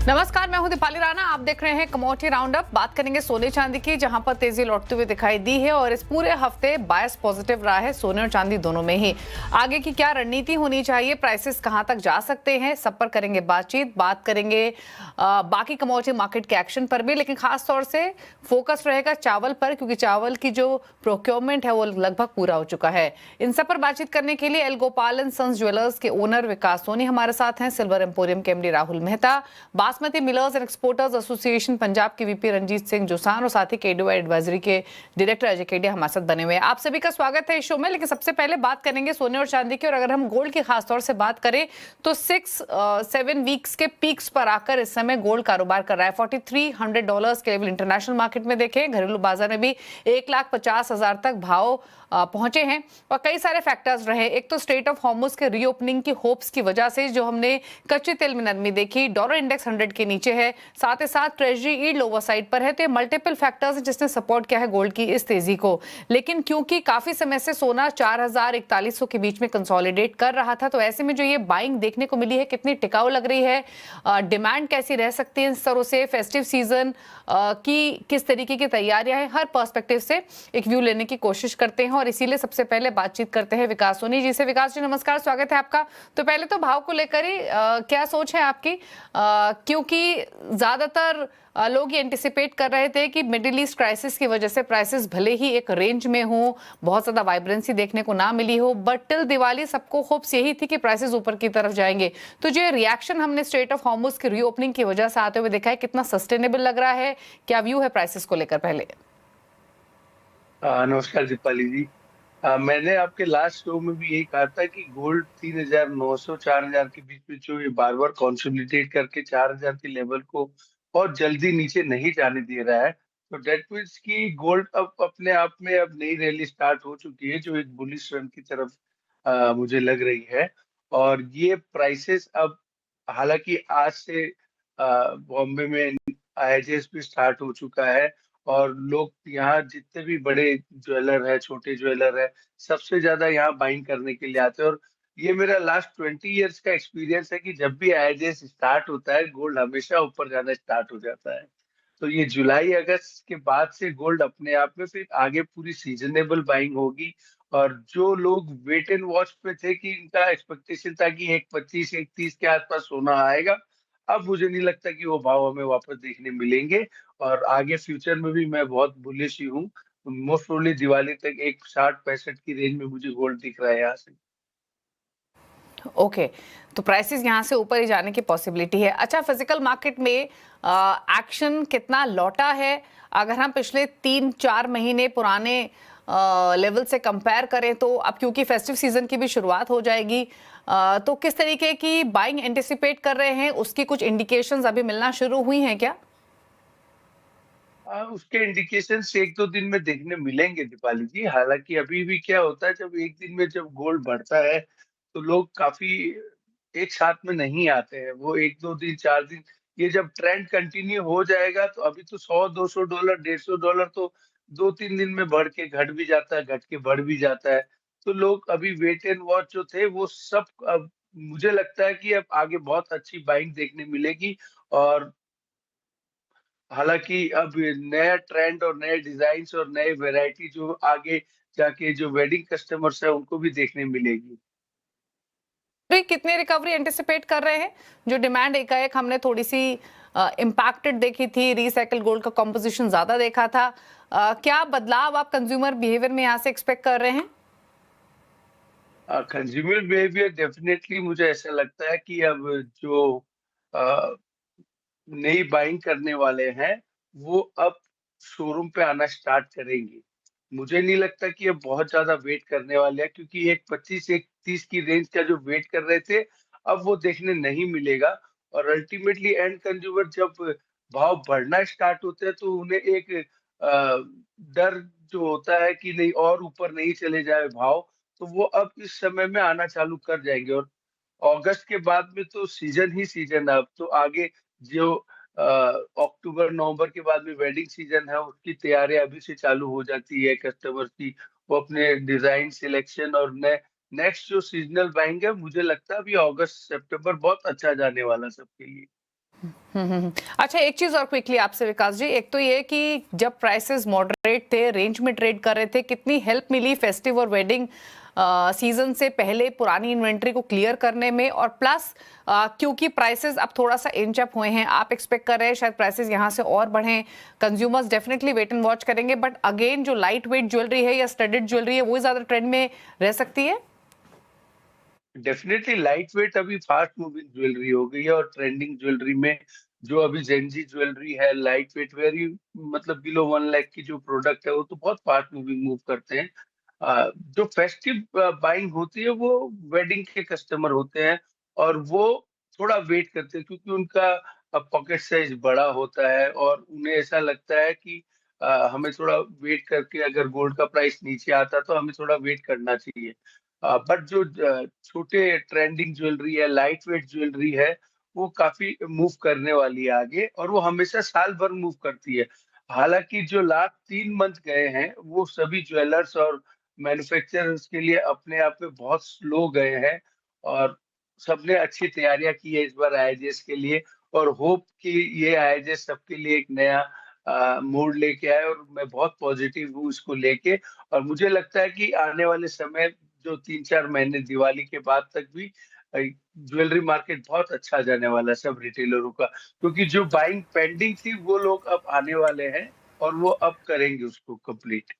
नमस्कार, मैं हूं दीपाली राणा। आप देख रहे हैं कमोडिटी राउंड अप। बात करेंगे सोने चांदी की, जहां पर तेजी लौटते हुए दिखाई दी है और इस पूरे हफ्ते बायस पॉजिटिव रहा है सोने और चांदी दोनों में ही। आगे की क्या रणनीति होनी चाहिए, प्राइसेस कहां तक जा सकते हैं, सब पर करेंगे बात करेंगे बाकी कमोडिटी मार्केट के एक्शन पर भी, लेकिन खास तौर से फोकस रहेगा चावल पर, क्योंकि चावल की जो प्रोक्योरमेंट है वो लगभग पूरा हो चुका है। इन सब पर बातचीत करने के लिए L Gopal and sons jewellers के ओनर विकास सोनी हमारे साथ हैं, सिल्वर एम्पोरियम के MD Rahul Mehta, basmati millers and exporters association Punjab के वीपी रंजीत सिंह जुसान और साथ ही केडीवाई एडवाइजरी के डायरेक्टर अजय केडिया हमारे साथ बने हुए हैं। आप सभी का स्वागत है इस शो में। लेकिन सबसे पहले बात करेंगे सोने और चांदी की, और अगर हम गोल्ड की खासतौर से बात करें तो 6-7 वीक्स के पीक्स पर आकर इस समय गोल्ड कारोबार कर रहा है। $4,300 के लेवल इंटरनेशनल मार्केट में देखें, घरेलू बाजार में भी 1,50,000 तक भाव पहुंचे हैं और कई सारे फैक्टर्स रहे। एक तो स्ट्रेट ऑफ हॉर्मुज के रीओपनिंग की होप्स की वजह से जो हमने कच्चे तेल में नरमी देखी, डॉलर इंडेक्स 100 के नीचे है, साथ ही साथ ट्रेजरी यील्ड लोअर साइड पर है, तो ये मल्टीपल फैक्टर्स हैं जिसने सपोर्ट किया है गोल्ड की इस तेजी को। लेकिन क्योंकि काफी समय से सोना 4,000-4,100 के बीच में कंसोलिडेट कर रहा था, तो ऐसे में जो ये बाइंग देखने को मिली है कितनी टिकाऊ लग रही है, डिमांड कैसी रह सकती है इन स्तरों से, फेस्टिव सीजन की किस तरीके की तैयारियां हैं, हर पर्सपेक्टिव से एक व्यू लेने की कोशिश करते हैं और इसीलिए सबसे पहले बातचीत करते हैं विकास सोनी जी से। विकास जी नमस्कार, स्वागत है आपका। तो पहले तो भाव को लेकर ही क्या सोच है आपकी, क्योंकि ज्यादातर लोग ये एंटिसिपेट कर रहे थे कि मिडिल ईस्ट क्राइसिस की वजह से प्राइसेस भले ही एक रेंज में हो, बहुत ज्यादा वाइब्रेंसी देखने को ना मिली हो, बट टिल दिवाली सबको होप्स यही थी कि प्राइसेस ऊपर की तरफ जाएंगे। तो जो रिएक्शन हमने स्ट्रेट ऑफ हॉर्मुज की रीओपनिंग की वजह से आते हुए देखा है, कितना सस्टेनेबल लग रहा है, क्या व्यू है प्राइसेस को लेकर? पहले नमस्कार दीपाली जी। मैंने आपके लास्ट शो में भी यही कहा था कि गोल्ड 3,900 4,000 के बीच में जो ये बार बार कंसोलिडेट करके 4,000 के लेवल को बहुत जल्दी नीचे नहीं जाने दे रहा है, तो डेट मीन्स की गोल्ड अब अपने आप में अब नई रैली स्टार्ट हो चुकी है जो एक बुलिश रन की तरफ मुझे लग रही है। और ये प्राइसेस अब हालांकि आज से बॉम्बे में आईएचएस भी स्टार्ट हो चुका है और लोग यहाँ जितने भी बड़े ज्वेलर है, छोटे ज्वेलर है, सबसे ज्यादा यहाँ बाइंग करने के लिए आते हैं। और ये मेरा लास्ट 20 इयर्स का एक्सपीरियंस है कि जब भी आईजेस स्टार्ट होता है गोल्ड हमेशा ऊपर जाना स्टार्ट हो जाता है। तो ये जुलाई अगस्त के बाद से गोल्ड अपने आप में फिर आगे पूरी सीजनेबल बाइंग होगी। और जो लोग वेट एंड वॉच पे थे कि इनका एक्सपेक्टेशन था कि 1,25 1,30 के आसपास सोना आएगा, अब मुझे नहीं लगता कि वो भाव हमें वापस देखने मिलेंगे। और आगे फ्यूचर में भी मैं बहुत बुलिश ही हूँ। मोस्ट प्रोबेबली दिवाली तक एक 60-65 की रेंज में मुझे गोल्ड दिख रहा है यहाँ से। ओके, तो प्राइसेस यहाँ से ऊपर ही जाने की पॉसिबिलिटी है। अच्छा, फिजिकल मार्केट में एक्शन कितना लौटा है? अगर हम पिछले 3-4 महीने पुराने लेवल से कंपेयर करें तो अब क्योंकि फेस्टिव सीजन की भी शुरुआत हो जाएगी, तो किस तरीके की बाइंग एंटिसिपेट कर रहे हैं, उसकी कुछ इंडिकेशंस अभी मिलना शुरू हुई हैं क्या? उसके इंडिकेशन एक दो दिन में देखने मिलेंगे दीपाली जी। हालांकि अभी भी क्या होता है, जब एक दिन में जब गोल्ड बढ़ता है तो लोग काफी एक साथ में नहीं आते हैं। वो एक दो दिन 4 दिन, ये जब ट्रेंड कंटिन्यू हो जाएगा तो अभी तो $100 $200 $150 तो 2-3 दिन में बढ़ के घट भी जाता है, घट के बढ़ भी जाता है। तो लोग अभी वेट एंड वॉच जो थे वो सब अब मुझे लगता है कि अब आगे बहुत अच्छी बाइंग देखने मिलेगी। और हालांकि अब नया ट्रेंड और नए डिजाइन और नए वैरायटी जो आगे जाके जो वेडिंग कस्टमर्स है उनको भी देखने मिलेगी। कितने रिकवरी एंटिसिपेट कर रहे हैं? जो डिमांड एकाएक हमने थोड़ी सी इम्पैक्टेड देखी थी, रिसाइकल गोल्ड का कंपोजिशन ज्यादा देखा था, क्या बदलाव आप कंज्यूमर बिहेवियर में यहाँ से एक्सपेक्ट कर रहे हैं? कंज्यूमर बिहेवियर डेफिनेटली मुझे ऐसा लगता है कि अब जो अ, नई बाइंग करने वाले हैं वो अब शोरूम पे आना स्टार्ट करेंगे। मुझे नहीं लगता कि अब बहुत ज्यादा वेट करने वाले हैं, क्योंकि एक 25 एक 30 की रेंज का जो वेट कर रहे थे अब वो देखने नहीं मिलेगा। और अल्टीमेटली एंड कंज्यूमर जब भाव बढ़ना स्टार्ट होते हैं तो उन्हें एक डर जो होता है कि नहीं और ऊपर नहीं चले जाए भाव, तो वो अब इस समय में आना चालू कर जाएंगे। और अगस्त के बाद में तो सीजन ही सीजन है। अब तो आगे जो अक्टूबर नवंबर के बाद में वेडिंग सीजन है उसकी तैयारियां अभी से चालू हो जाती है कस्टमर की। वो अपने डिजाइन सिलेक्शन और नेक्स्ट जो सीजनल बाइंग है, मुझे लगता है अभी अगस्त सितंबर बहुत अच्छा जाने वाला सबके लिए। अच्छा, एक चीज और क्विकली आपसे विकास जी, एक तो ये कि जब प्राइसेस मॉडरेट थे, रेंज में ट्रेड कर रहे थे, कितनी हेल्प मिली फेस्टिव और वेडिंग सीजन से पहले पुरानी इन्वेंट्री को क्लियर करने में, और प्लस क्योंकि प्राइसेस अब थोड़ा सा इंच अप हुए हैं, आप एक्सपेक्ट कर रहे हैं शायद प्राइसेस यहां से और बढ़ें, consumers definitely wait and watch करेंगे, बट अगेन जो लाइट वेट ज्वेलरी है या स्टडेड ज्वेलरी है वो ज्यादा ट्रेंड में रह सकती है। डेफिनेटली लाइट वेट अभी फास्ट मूविंग ज्वेलरी हो गई है, और ट्रेंडिंग ज्वेलरी में जो अभी जेनजी ज्वेलरी है, लाइट वेट वेरी मतलब बिलो 1 लाख की जो प्रोडक्ट है वो तो बहुत फास्ट मूविंग मूव करते हैं। जो फेस्टिव बाइंग होती है वो वेडिंग के कस्टमर होते हैं, और वो थोड़ा वेट करते हैं क्योंकि उनका पॉकेट साइज बड़ा होता है, और उन्हें ऐसा लगता है कि हमें थोड़ा वेट करके अगर गोल्ड का प्राइस नीचे आता तो हमें थोड़ा वेट करना चाहिए। बट जो छोटे ट्रेंडिंग ज्वेलरी है, लाइट वेट ज्वेलरी है, वो काफी मूव करने वाली है आगे, और वो हमेशा साल भर मूव करती है। हालांकि जो लास्ट 3 मंथ गए हैं वो सभी ज्वेलर्स और मैन्युफैक्चरर्स के लिए अपने आप में बहुत स्लो गए हैं, और सबने अच्छी तैयारियां की है इस बार आईजेस के लिए, और होप कि ये आईजेस सबके लिए एक नया मोड़ लेके आए, और मैं बहुत पॉजिटिव हूँ इसको लेके। और मुझे लगता है कि आने वाले समय जो 3-4 महीने दिवाली के बाद तक भी ज्वेलरी मार्केट बहुत अच्छा जाने वाला है सब रिटेलरों का, क्योंकि जो बाइंग पेंडिंग थी वो लोग अब आने वाले हैं, और वो अब करेंगे उसको कंप्लीट।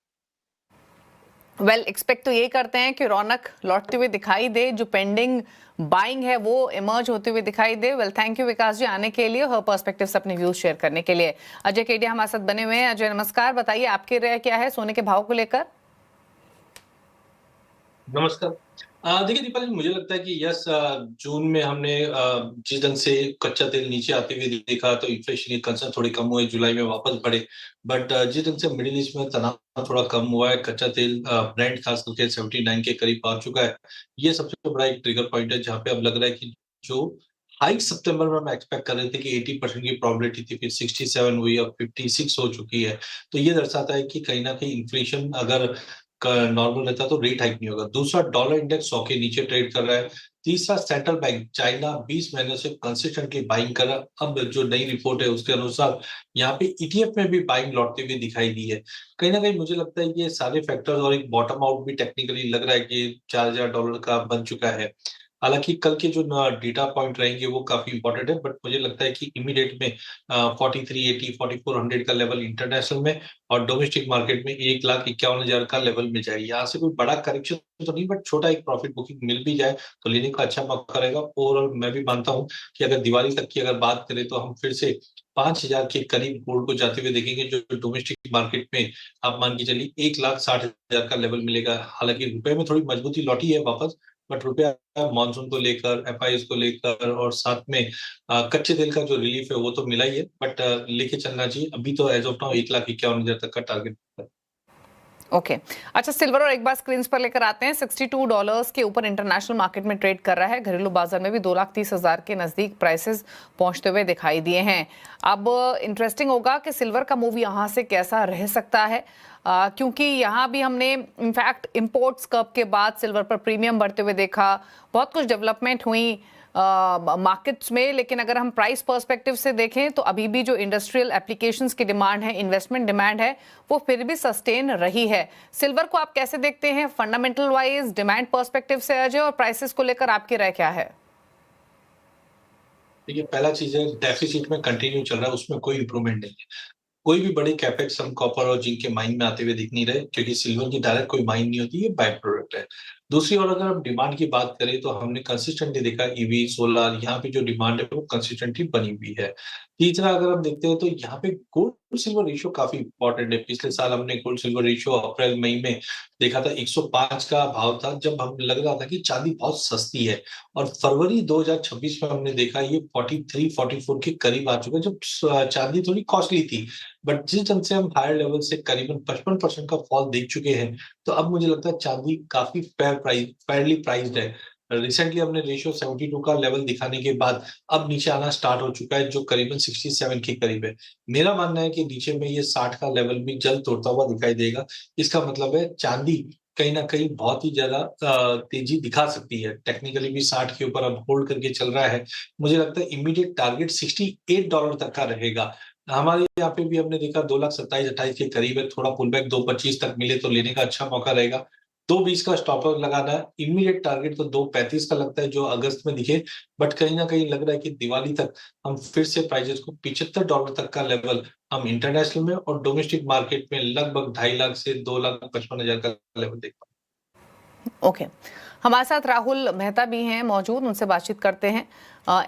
वेल एक्सपेक्ट तो ये करते हैं कि रौनक लौटते हुए दिखाई दे, जो पेंडिंग बाइंग है वो इमर्ज होते हुए दिखाई दे। वेल थैंक यू विकास जी आने के लिए, हर पर्सपेक्टिव से अपने व्यूज शेयर करने के लिए। अजय केडिया हमारे साथ बने हुए हैं। अजय नमस्कार, बताइए आपकी राय क्या है सोने के भाव को लेकर। नमस्कार। देखिए दीपाली, मुझे लगता है कि यस, जून में हमने जिस ढंग से कच्चा तेल नीचे आते हुए देखा तो इन्फ्लेशन के कंसर्न थोड़े कम हुए, जुलाई में वापस बढ़े। बट जिस ढंग से मिडिल ईस्ट में तनाव थोड़ा कम हुआ है, कच्चा तेल ब्रेंट खास करके 79 के करीब पहुंच चुका है। ये सबसे बड़ा एक ट्रिगर पॉइंट है जहां पे अब लग रहा है कि जो हाइक सितंबर में हम एक्सपेक्ट कर रहे थे कि 80% की प्रोबेबिलिटी थी, फिर 67 हुई, अब 56 हो चुकी है। तो ये दर्शाता है कि कहीं ना कहीं इन्फ्लेशन अगर नॉर्मल रहता तो रेट हाइक नहीं होगा। दूसरा, डॉलर इंडेक्स 100 के नीचे ट्रेड कर रहा है। तीसरा, सेंट्रल बैंक चाइना 20 महीनों से कंसिस्टेंटली बाइंग कर रहा है। अब जो नई रिपोर्ट है उसके अनुसार यहाँ पे ईटीएफ में भी बाइंग लौटते हुए दिखाई दी है। कहीं ना कहीं मुझे लगता है ये सारे फैक्टर्स और एक बॉटम आउट भी टेक्निकली लग रहा है कि $4000 का बन चुका है। हालांकि कल के जो डेटा पॉइंट रहेंगे वो काफी इंपॉर्टेंट है, बट मुझे लगता है कि इमीडिएट में 4380 4400 का लेवल इंटरनेशनल में और डोमेस्टिक मार्केट में 1,51,000 का लेवल मिल जाए। यहाँ से कोई बड़ा करेक्शन तो नहीं, बट छोटा एक प्रॉफिट बुकिंग मिल भी जाए तो लेने का अच्छा मौका रहेगा। ओवरऑल मैं भी मानता हूँ कि अगर दिवाली तक की अगर बात करें तो हम फिर से 5,000 के करीब गोल्ड को जाते हुए देखेंगे, जो डोमेस्टिक मार्केट में आप मान के चलिए 1,60,000 का लेवल मिलेगा। हालांकि रुपए में थोड़ी मजबूती लौटी है वापस, बट रुपया मानसून को लेकर, एफआईएस को लेकर और साथ में कच्चे तेल का जो रिलीफ है वो तो मिला ही है, बट लेके चलना चाहिए। अभी तो एज ऑफ नाउ 1,51,000 तक का टारगेट है। ओके अच्छा, सिल्वर और एक बार स्क्रीन पर लेकर आते हैं। $62 के ऊपर इंटरनेशनल मार्केट में ट्रेड कर रहा है। घरेलू बाजार में भी 2,30,000 के नजदीक प्राइसेस पहुंचते हुए दिखाई दिए हैं। अब इंटरेस्टिंग होगा कि सिल्वर का मूव यहां से कैसा रह सकता है, क्योंकि यहाँ भी हमने इनफैक्ट इंपोर्ट्स कर्व के बाद सिल्वर पर प्रीमियम बढ़ते हुए देखा, बहुत कुछ डेवलपमेंट हुई मार्केट्स में। लेकिन अगर हम प्राइस पर्सपेक्टिव से देखें तो अभी भी जो इंडस्ट्रियल एप्लीकेशंस की डिमांड है, इन्वेस्टमेंट डिमांड है, वो फिर भी सस्टेन रही है। सिल्वर को आप कैसे देखते हैं फंडामेंटल वाइज, डिमांड पर्सपेक्टिव से अजय, और प्राइसेस को लेकर आपकी राय क्या है? देखिए, पहला चीज है डेफिसिट में कंटिन्यू चल रहा है, उसमें कोई इंप्रूवमेंट नहीं है। कोई भी बड़े कैपेक्स हम कॉपर और जिंक के माइन में आते हुए दिख नहीं रहे, क्योंकि सिल्वर की डायरेक्ट कोई माइन नहीं होती, ये बाय प्रोडक्ट है। दूसरी ओर अगर हम डिमांड की बात करें तो हमने कंसिस्टेंटली देखा ईवी, सोलर, यहाँ पे जो डिमांड है वो कंसिस्टेंटली बनी हुई है। तीसरा, अगर हम देखते हैं तो यहाँ पे गोल्ड सिल्वर रेशियो काफी इंपॉर्टेंट है। पिछले साल हमने गोल्ड सिल्वर रेशियो अप्रैल मई में देखा था, 105 का भाव था, जब हम लग रहा था कि चांदी बहुत सस्ती है। और फरवरी 2026 में हमने देखा ये 43-44 के करीब आ चुका है, जब चांदी थोड़ी कॉस्टली थी। बट जिस ढंग से हम हायर लेवल से करीबन 55% का फॉल देख चुके हैं, तो अब मुझे लगता है चांदी काफी फेयरली प्राइस्ड है। रिसेंटली हमने रेशियो 72 का लेवल दिखाने के बाद अब नीचे आना स्टार्ट हो चुका है, जो करीबन 67 के करीब है। मेरा मानना है कि नीचे में ये 60 का लेवल भी जल्द तोड़ता हुआ दिखाई देगा। इसका मतलब है चांदी कहीं न कहीं बहुत ही ज़्यादा तेज़ी दिखा सकती है। टेक्निकली भी 60 के ऊपर अब होल्ड करके चल रहा है। मुझे लगता है इमीडिएट टारगेट $68 तक का रहेगा। हमारे यहाँ पे भी हमने देखा 2,27,28 के करीब है, थोड़ा पुल बैक 2.25 तक मिले तो लेने का अच्छा मौका रहेगा। 2.20 का स्टॉप लॉस लगाना है। इमीडिएट टारगेट तो 2.35 का लगता है जो अगस्त में दिखे, बट कहीं न कहीं लग रहा है कि दिवाली तक हम फिर से प्राइसेज़ को $75 तक का लेवल हम इंटरनेशनल में और डोमेस्टिक मार्केट में लगभग 2.5 लाख से 2,55,000 का लेवल देख पाएँ। ओके, हमारे साथ राहुल मेहता भी हैं मौजूद, उनसे बातचीत करते हैं।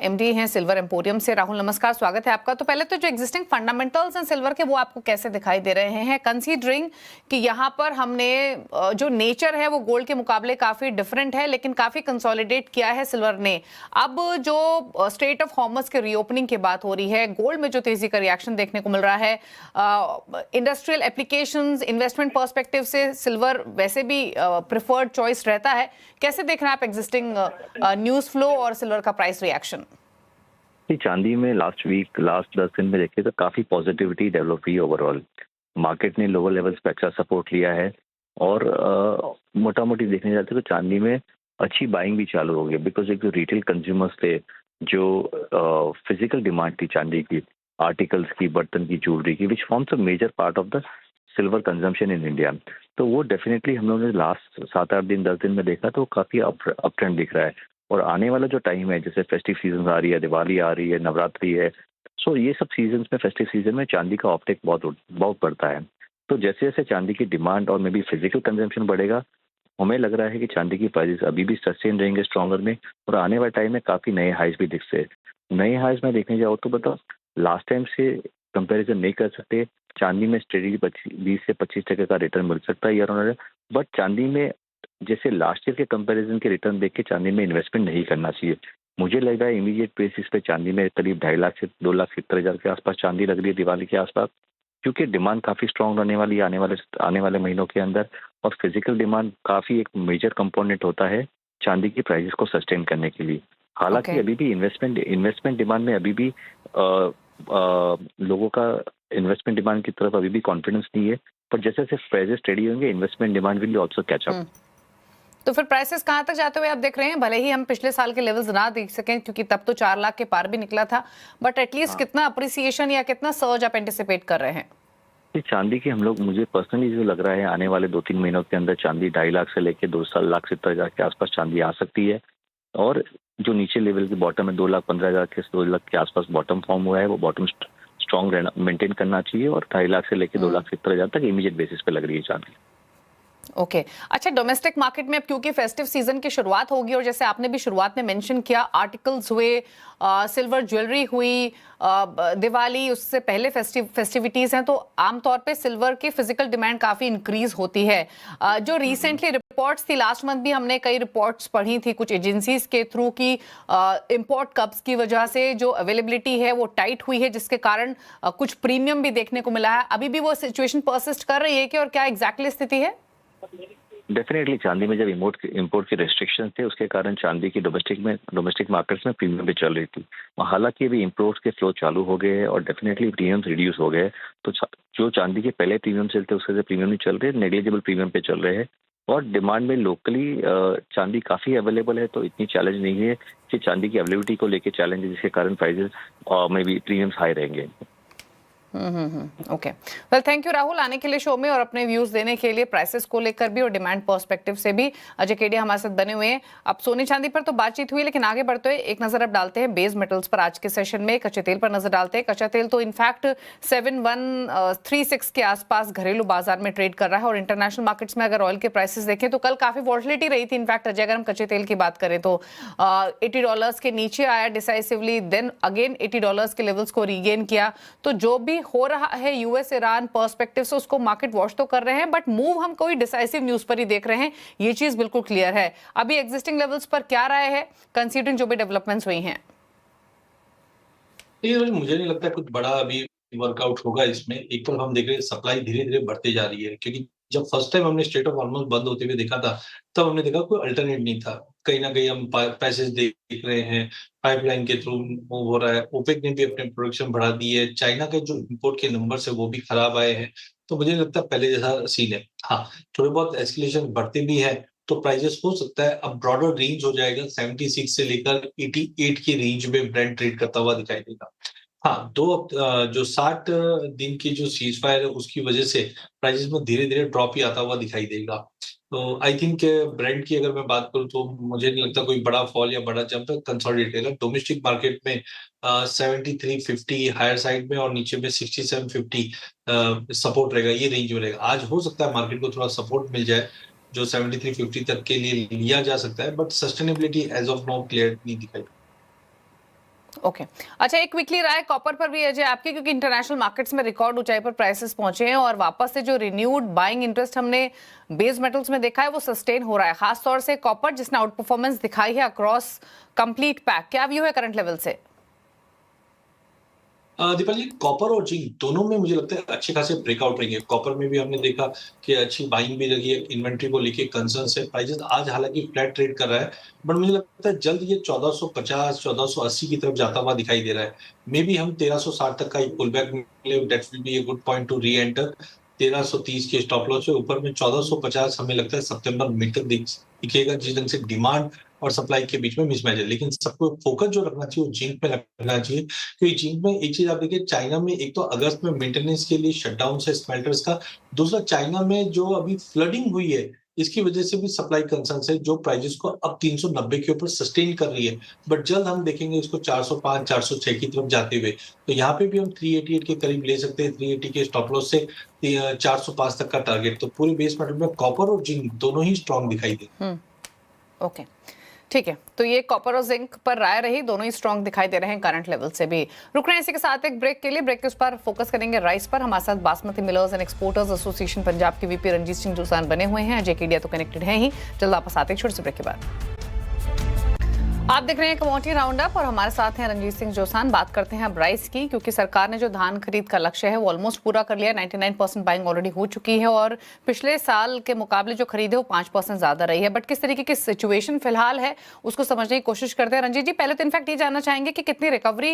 एमडी हैं सिल्वर एम्पोरियम से। राहुल नमस्कार, स्वागत है आपका। तो पहले तो जो एग्जिस्टिंग फंडामेंटल्स हैं सिल्वर के, वो आपको कैसे दिखाई दे रहे हैं, कंसीडरिंग कि यहाँ पर हमने जो नेचर है वो गोल्ड के मुकाबले काफी डिफरेंट है, लेकिन काफी कंसोलिडेट किया है सिल्वर ने। अब जो स्ट्रेट ऑफ हॉर्मस के रीओपनिंग की बात हो रही है, गोल्ड में जो तेजी का रिएक्शन देखने को मिल रहा है, इंडस्ट्रियल एप्लीकेशंस, इन्वेस्टमेंट पर्सपेक्टिव से सिल्वर वैसे भी प्रिफर्ड चॉइस रहता है। कैसे देख रहे हैं आप एग्जिस्टिंग न्यूज फ्लो और सिल्वर का प्राइस रिएक्शन? चांदी में लास्ट 10 दिन में देखे तो काफी पॉजिटिविटी डेवलप हुई ओवरऑल। मार्केट ने लोअर लेवल्स पे अच्छा सपोर्ट लिया है और मोटा मोटी देखने जाते तो चांदी में अच्छी बाइंग भी चालू हो गई, बिकॉज एक जो रिटेल कंज्यूमर्स थे, जो फिजिकल डिमांड थी चांदी की, आर्टिकल्स की, बर्तन की, ज्वेलरी की, which forms a major part of the silver consumption in India, तो वो डेफिनेटली हम लोगों ने लास्ट 7-8 दिन 10 दिन में देखा तो काफी अप ट्रेंड दिख रहा है। और आने वाला जो टाइम है, जैसे फेस्टिव सीजन आ रही है, दिवाली आ रही है, नवरात्रि है, सो ये सब सीजन्स में, फेस्टिव सीजन में चांदी का ऑप्टेक बहुत बढ़ता है। तो जैसे जैसे चांदी की डिमांड और मे बी फिजिकल कंजम्पशन बढ़ेगा, हमें लग रहा है कि चांदी की प्राइसेस अभी भी सस्टेन रहेंगे स्ट्रॉन्गर में, और आने वाले टाइम में काफी नए हाइज भी दिखते हैं। नए हाइज में देखने जाओ तो बताओ लास्ट टाइम से कंपैरिजन नहीं कर सकते। चांदी में स्टेडी 20 से 25% का रिटर्न मिल सकता है ईयर ऑन ईयर, बट चांदी में जैसे लास्ट ईयर के कंपैरिजन के रिटर्न देख के चांदी में इन्वेस्टमेंट नहीं करना चाहिए। मुझे लग रहा है इमीडिएट बेसिस पे चांदी में करीब 2.5 लाख से 2,70,000 के आसपास चांदी लग रही है दिवाली के आसपास, क्योंकि डिमांड काफी स्ट्रांग रहने वाली है आने वाले महीनों के अंदर, और फिजिकल डिमांड काफी एक मेजर कंपोनेंट होता है चांदी की प्राइसेस को सस्टेन करने के लिए। हालांकि अभी भी इन्वेस्टमेंट डिमांड में अभी भी लोगों का इन्वेस्टमेंट डिमांड की तरफ अभी भी कॉन्फिडेंस नहीं है, पर जैसे जैसे प्राइसेस स्टेडी होंगे investment demand will also catch up. तो फिर प्राइसेस कहां तक जाते हुए आप देख रहे हैं? भले ही हम पिछले साल के लेवल्स ना देख सकें क्योंकि तब तो 4 लाख के पार भी निकला था, बट एटलीस्ट कितना अप्रिसिएशन या कितना सर्ज आप एंटिसिपेट कर रहे हैं? चांदी की हम लोग, मुझे पर्सनली जो लग रहा है आने वाले 2-3 महीनों के अंदर चांदी 2.5 लाख से लेकर 2,70,000 के आसपास चांदी आ सकती है, और जो नीचे लेवल की बॉटम है 2,15,000 के 2 लाख के आसपास बॉटम फॉर्म हुआ है, वो बॉटम स्ट्रॉन्ग रहना मेंटेन करना चाहिए, और 2.5 लाख से लेकर 2,70,000 तक इमीडिएट बेसिस पे लग रही है चांदी। ओके अच्छा, डोमेस्टिक मार्केट में अब क्योंकि फेस्टिव सीजन की शुरुआत होगी और जैसे आपने भी शुरुआत में मेंशन किया, आर्टिकल्स हुए, सिल्वर ज्वेलरी हुई, दिवाली उससे पहले फेस्टिविटीज हैं, तो आमतौर पे सिल्वर की फिजिकल डिमांड काफी इंक्रीज होती है। जो रिसेंटली रिपोर्ट्स थी, लास्ट मंथ भी हमने कई रिपोर्ट्स पढ़ी थी कुछ एजेंसीज के थ्रू की इंपोर्ट कब्स की वजह से जो अवेलेबिलिटी है वो टाइट हुई है, जिसके कारण कुछ प्रीमियम भी देखने को मिला है। अभी भी वो सिचुएशन परसिस्ट कर रही है कि, और क्या एग्जैक्टली स्थिति है? डेफिनेटली चांदी में जब इंपोर्ट के रेस्ट्रिक्शन थे, उसके कारण चांदी की डोमेस्टिक मार्केट्स में प्रीमियम भी चल रही थी। हालांकि अभी इंपोर्ट्स के फ्लो चालू हो गए हैं और डेफिनेटली प्रीमियम्स रिड्यूस हो गए, तो जो चांदी के पहले प्रीमियम चलते उससे प्रीमियम नहीं चल रहे, नेग्लिजिबल प्रीमियम पे चल रहे हैं, और डिमांड में लोकली चांदी काफी अवेलेबल है, तो इतनी चैलेंज नहीं है कि चांदी की अवेलेबिलिटी को लेकर चैलेंज है, जिसके कारण प्राइजेस में भी प्रीमियम्स हाई रहेंगे। Okay, well thank you Rahul आने के लिए शो में और अपने व्यूज देने के लिए, प्राइसेस को लेकर भी और डिमांड पर्सपेक्टिव से भी। अजय केडिया हमारे साथ बने हुए हैं। अब सोने चांदी पर तो बातचीत हुई, लेकिन आगे बढ़ते हुए एक नजर अब डालते हैं बेस मेटल्स पर आज के सेशन में। कच्चे तेल पर नजर डालते हैं। कच्चा तेल तो इनफैक्ट 7136 के आसपास घरेलू बाजार में ट्रेड कर रहा है, और इंटरनेशनल मार्केट्स में अगर ऑयल के प्राइसेस देखें तो कल काफी वॉलिटिलिटी रही थी। इनफैक्ट अजय, अगर हम कच्चे तेल की बात करें तो $80 के नीचे आया डिसाइसिवली, देन अगेन $80 के लेवल्स को रीगेन किया। तो जो भी हो रहा है यूएस ईरान पर्सपेक्टिव से, उसको मार्केट वॉच तो कर रहे हैं, बट मूव हम कोई डिसाइसिव न्यूज पर ही देख रहे हैं, ये चीज बिल्कुल क्लियर है। अभी एग्जिस्टिंग लेवल्स पर क्या राय है कंसीडरिंग जो भी डेवलपमेंट्स हुई हैं? मुझे नहीं लगता कुछ बड़ा अभी वर्कआउट होगा इसमें। एक तरफ हम देख रहे हैं सप्लाई धीरे-धीरे बढ़ते जा रही है, क्योंकि जब फर्स्ट टाइम हमने स्ट्रेट ऑफ हॉर्मुज़ बंद होते हुए देखा था, तब हमने देखा कोई अल्टरनेट नहीं था। कहीं न कहीं हम पैसेज देख रहे हैं, पाइपलाइन के थ्रू मूव हो रहा है। ओपेक ने भी अपने प्रोडक्शन बढ़ा दी है। चाइना के जो इंपोर्ट के नंबर्स है वो भी खराब आए हैं। तो मुझे लगता है पहले जैसा सीन है। हाँ, थोड़े बहुत एस्केलेशन बढ़ते भी हैं, तो प्राइसेस हो सकता है अब ब्रॉडर रेंज हो जाएगा, 76 से लेकर 88 के रेंज में ब्रेंट ट्रेड करता हुआ दिखाई देगा। हाँ, जो 60 दिन की जो सीज़ फायर है उसकी वजह से प्राइसेस में धीरे-धीरे ड्रॉप ही आता हुआ दिखाई देगा। तो आई थिंक ब्रेंट की अगर मैं बात करूँ तो मुझे नहीं लगता कोई बड़ा फॉल या बड़ा जंप है, कंसोलिडेट करेगा। डोमेस्टिक मार्केट में 7350 हायर साइड में और नीचे में 6750 सपोर्ट रहेगा, ये रेंज में रहेगा। आज हो सकता है मार्केट को थोड़ा सपोर्ट मिल जाए, जो 7350 तक के लिए लिया जा सकता है, but sustainability as of now clear नहीं दिखाई। ओके अच्छा, एक वीकली राय कॉपर पर भी है आपकी, क्योंकि इंटरनेशनल मार्केट्स में रिकॉर्ड ऊंचाई पर प्राइसेस पहुंचे हैं और वापस से जो रिन्यूड बाइंग इंटरेस्ट हमने बेस मेटल्स में देखा है वो सस्टेन हो रहा है, खासतौर से कॉपर जिसने आउट परफॉर्मेंस दिखाई है अक्रॉस कंप्लीट पैक। क्या व्यू है करंट लेवल से? दीपाली, कॉपर और जिंक दोनों में मुझे लगता है अच्छे खासे ब्रेकआउट रहेंगे। कॉपर में भी हमने देखा कि अच्छी बाइंग भी लगी है, इन्वेंट्री को लेके कंसर्न है। प्राइसेस आज हालांकि फ्लैट ट्रेड कर रहा है, बट मुझे लगता है जल्द ये 1450 1480 की तरफ जाता हुआ दिखाई दे रहा है। मे बी हम 1360 तक का एक पुल बैक मिले, that will be a good point to reenter. 1330 के स्टॉप लॉस है, ऊपर में 1450 हमें लगता है सितंबर मिड तक दिखेगा, जिस ढंग से डिमांड और सप्लाई के बीच में मिसमैच है। लेकिन सबको फोकस जो रखना चाहिए वो जिंक पे रखना चाहिए, क्योंकि जिंक में एक चीज आप देखिए, चाइना में एक तो अगस्त में मेंटेनेंस के लिए शटडाउन है स्मेल्टर्स का, दूसरा चाइना में जो अभी फ्लडिंग हुई है इसकी वजह से भी सप्लाई कंसर्न है, जो प्राइसेस को अब 390 के ऊपर सस्टेन कर रही है। बट जल्द हम देखेंगे इसको 405 406 की तरफ जाते हुए, तो यहाँ पे भी हम 388 के करीब ले सकते हैं, 380 के स्टॉप लॉस से 405 तक का टारगेट। तो पूरे बेस मेटल में कॉपर और जिंक दोनों ही स्ट्रॉन्ग दिखाई दे। ओके ठीक है, तो ये कॉपर और जिंक पर राय रही, दोनों ही स्ट्रॉन्ग दिखाई दे रहे हैं करंट लेवल से भी। रुक रहे हैं इसी के साथ एक ब्रेक के लिए, ब्रेक के उस पर फोकस करेंगे राइस पर। हमारे साथ basmati millers and exporters association Punjab के वीपी रंजीत सिंह जोसान बने हुए हैं। अजय केडिया तो कनेक्टेड है ही, जल्द वापस आते हैं छोटे से ब्रेक के बाद। आप देख रहे हैं कमोडिटी राउंड अप और हमारे साथ हैं रंजीत सिंह जोसान। बात करते हैं अब राइस की, क्योंकि सरकार ने जो धान खरीद का लक्ष्य है वो ऑलमोस्ट पूरा कर लिया है। 99% बाइंग ऑलरेडी हो चुकी है और पिछले साल के मुकाबले जो खरीद है वो 5% ज्यादा रही है। बट किस तरीके की सिचुएशन फिलहाल है उसको समझने की कोशिश करते हैं। रंजीत जी, पहले तो इनफैक्ट ये जानना चाहेंगे कि कितनी रिकवरी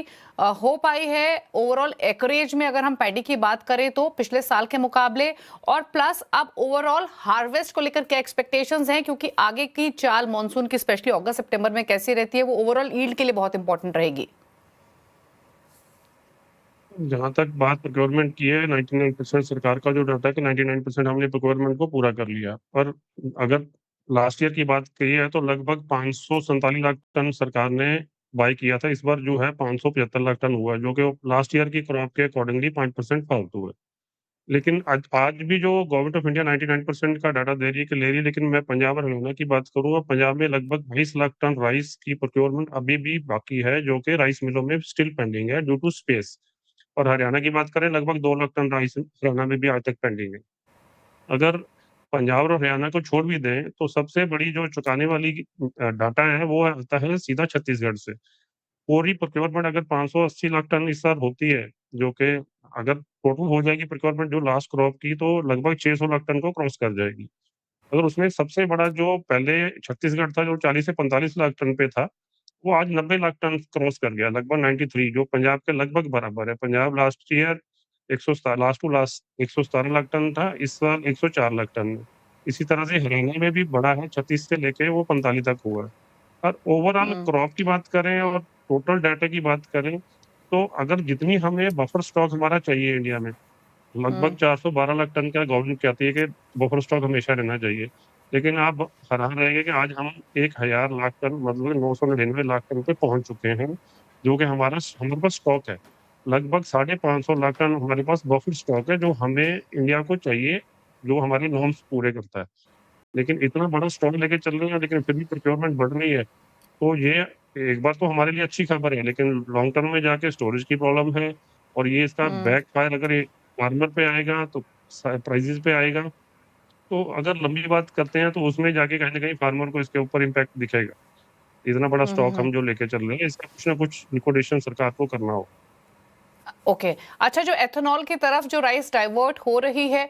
हो पाई है ओवरऑल एकरेज में, अगर हम पैडी की बात करें तो पिछले साल के मुकाबले, और प्लस अब ओवरऑल हार्वेस्ट को लेकर क्या एक्सपेक्टेशंस हैं, क्योंकि आगे की चाल मानसून की स्पेशली अगस्त सितंबर में कैसी रहती है वो ओवरऑल यील्ड के लिए बहुत इंपॉर्टेंट रहेगी। जहां तक बात प्रोक्योरमेंट की है, 99% सरकार का जो डाटा है कि 99% हमने प्रोक्योरमेंट को पूरा कर लिया। पर अगर लास्ट ईयर की बात की है तो लगभग 547 लाख टन सरकार ने बाई किया था। इस बार जो है 575 लाख टन हुआ है, जो कि लास्ट ईयर की क्रॉप के अकॉर्डिंगली 5% फालतू है। लेकिन आज भी जो गवर्नमेंट ऑफ इंडिया 99% का डाटा दे रही है कि ले रही है, लेकिन मैं पंजाब और हरियाणा की बात करूंगा, पंजाब में लगभग 22 लाख टन राइस की प्रोक्योरमेंट अभी भी बाकी है, जो कि राइस मिलों में स्टिल पेंडिंग है ड्यू टू स्पेस। और हरियाणा की बात करें, लगभग 2 लाख टन राइस हरियाणा में भी आज तक पेंडिंग है। अगर पंजाब और हरियाणा को छोड़ भी दें तो सबसे बड़ी जो चुकाने वाली डाटा है वो आता है सीधा छत्तीसगढ़ से। पूरी प्रोक्योरमेंट अगर 580 लाख टन इस साल होती है, जो कि अगर टोटल हो जाएगी प्रोक्योरमेंट जो लास्ट क्रॉप की, तो लगभग 600 लाख टन को क्रॉस कर जाएगी। अगर उसमें सबसे बड़ा जो पहले छत्तीसगढ़ था, जो 40 से 45 लाख टन पे था, वो आज 90 लाख टन क्रॉस कर गया, लगभग 93, जो पंजाब के लगभग बराबर है। Punjab last year 117 last to last 117 lakh ton था, इस साल 104 लाख टन है। इसी तरह से हरियाणा में भी बड़ा है, 36 से लेके वो 45 तक हुआ है। और ओवरऑल क्रॉप की बात करें और टोटल डाटा की बात करें, तो अगर जितनी हमें बफर स्टॉक हमारा चाहिए इंडिया में, लगभग 412 लाख टन का गवर्नमेंट कहती है कि बफर स्टॉक हमेशा रहना चाहिए। लेकिन आप हैरान रहेंगे कि आज हम 1000 लाख टन, मतलब 999 लाख टन पे पहुंच चुके हैं, जो कि हमारे पास स्टॉक है। लगभग 550 लाख टन हमारे पास बफर स्टॉक है, जो हमें इंडिया को चाहिए, जो हमारे नॉर्म्स पूरे करता है। लेकिन इतना बड़ा स्टॉक लेके चल रहे हैं, लेकिन फिर भी प्रोक्योरमेंट बढ़ रही है, तो ये एक बार तो हमारे लिए अच्छी खबर है। लेकिन लॉन्ग टर्म में जाके स्टोरेज की प्रॉब्लम है, और ये इसका बैक फायर अगर ये फार्मर पे आएगा तो प्राइसेस पे आएगा। तो अगर लंबी बात करते हैं तो उसमें जाके कहीं ना कहीं फार्मर को इसके ऊपर इम्पैक्ट दिखेगा। इतना बड़ा स्टॉक हम जो लेके चल रहे हैं, इसका कुछ ना कुछ लिक्विडेशन सरकार को करना हो। ओके अच्छा, जो एथेनॉल की तरफ जो राइस डाइवर्ट हो रही है,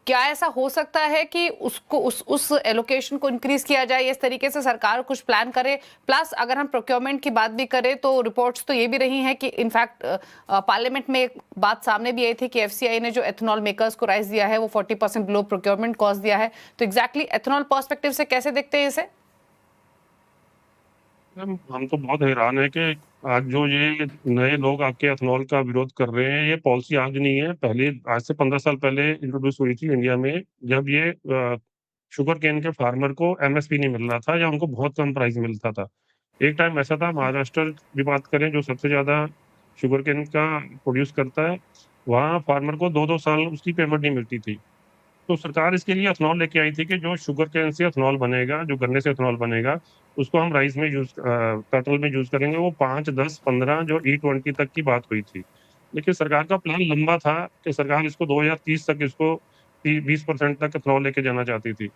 क्या ऐसा हो सकता है कि उसको उस एलोकेशन को इंक्रीज किया जाए, इस तरीके से सरकार कुछ प्लान करे? प्लस अगर हम प्रोक्योरमेंट की बात भी करें तो रिपोर्ट्स तो ये भी रही हैं कि इनफैक्ट पार्लियामेंट में एक बात सामने भी आई थी कि एफसीआई ने जो एथेनॉल मेकर्स को राइज दिया है वो 40% बिलो प्रोक्योरमेंट कॉस्ट दिया है। तो एग्जैक्टली एथेनॉल पर्सपेक्टिव से कैसे देखते हैं इसे? हम तो बहुत हैरान है कि आज जो ये नए लोग आके एथेनॉल का विरोध कर रहे हैं, ये पॉलिसी आज नहीं है, पहले आज से 15 साल पहले इंट्रोड्यूस हुई थी इंडिया में, जब ये शुगर केन के फार्मर को एमएसपी नहीं मिल रहा था या उनको बहुत कम प्राइस मिलता था। एक टाइम ऐसा था, महाराष्ट्र की बात करें जो सबसे ज्यादा शुगर केन का प्रोड्यूस करता है, वहाँ फार्मर को 2-2 साल उसकी पेमेंट नहीं मिलती थी। तो सरकार इसके लिए एथेनॉल लेके आई थी कि जो शुगर केन से एथेनॉल बनेगा, जो गन्ने से एथेनॉल बनेगा, उसको हम राइस में पेट्रोल में यूज करेंगे। वो 5, 10, 15 जो E20 तक की बात हुई थी। लेकिन सरकार का प्लान लंबा था कि सरकार इसको 2030 तक इसको 20% तक एथेनॉल लेके जाना चाहती थी।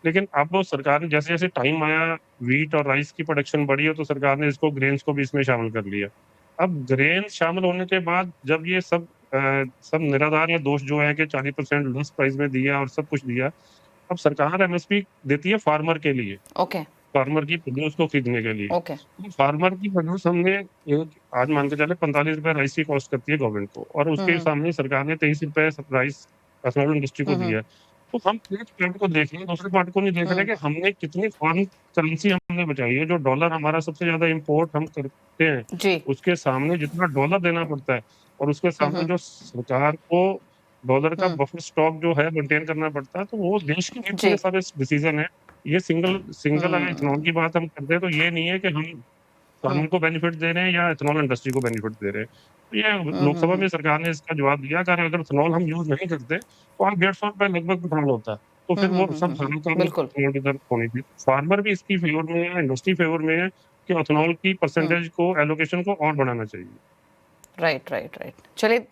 लेकिन अब वो सरकार ने जैसे-जैसे टाइम आया, व्हीट और राइस की प्रोडक्शन बढ़ी है, तो सरकार ने इसको ग्रेन्स को भी इसमें शामिल कर लिया। अब ग्रेन्स शामिल होने के बाद जब ये सब निराधार या दोष जो है कि 40% लेस प्राइस में दिया और सब कुछ दिया, अब सरकार एमएसपी देती है फार्मर के लिए, ओके फार्मर की प्रोड्यूस को खरीदने के लिए। ओके तो फार्मर की प्रोड्यूस हमने आज मान के चले 45 रुपए राइस की कॉस्ट करती है गवर्नमेंट को, और उसके सामने सरकार ने 23 रुपए राइस एथेनॉल इंडस्ट्री को दिया है। तो हम एक पार्ट को देख रहे हैं, दूसरे पार्ट को नहीं देख रहे कि हमने कितनी फॉरेन करेंसी हमने बचाई है। जो डॉलर हमारा सबसे ज्यादा इम्पोर्ट हम करते हैं, जी उसके सामने जितना डॉलर देना पड़ता है और उसके सामने जो सरकार को डॉलर का बफर स्टॉक जो है मेंटेन करना पड़ता है, तो वो देश के जी। लिए सारे डिसीजन है। ये सिंगल अगर इथेनॉल की बात हम करते हैं तो ये नहीं है कि हम फार्मर को बेनिफिट दे रहे हैं या इथेनॉल इंडस्ट्री को बेनिफिट दे रहे हैं। तो ये लोकसभा में सरकार ने इसका जवाब दिया कि अगर इथेनॉल हम यूज नहीं करते तो आज 150 रुपए लगभग पेट्रोल होता है, तो फिर वो सब फार्मर का बिल्कुल। इथेनॉल की तरफ होनी थी। फार्मर भी इसकी फेवर में है, इंडस्ट्री फेवर में है कि इथेनॉल की परसेंटेज को, एलोकेशन को और बढ़ाना चाहिए। राइट। चलिए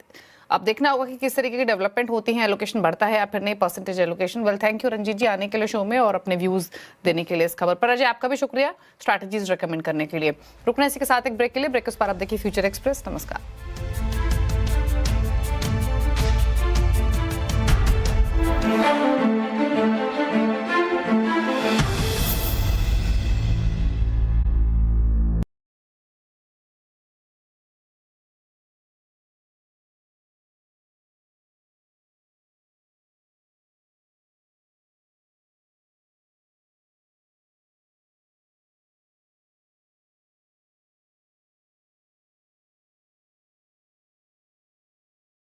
अब देखना होगा कि किस तरीके की डेवलपमेंट होती है, एलोकेशन बढ़ता है या फिर नहीं, percentage allocation. Well, thank you Ranjit ji आने के लिए शो में और अपने व्यूज देने के लिए इस खबर पर। अजय, आपका भी शुक्रिया स्ट्रैटेजीज रेकमेंड करने के लिए। रुकना इसी के साथ एक ब्रेक के लिए। ब्रेक के उस पर आप देखिए फ्यूचर एक्सप्रेस। नमस्कार।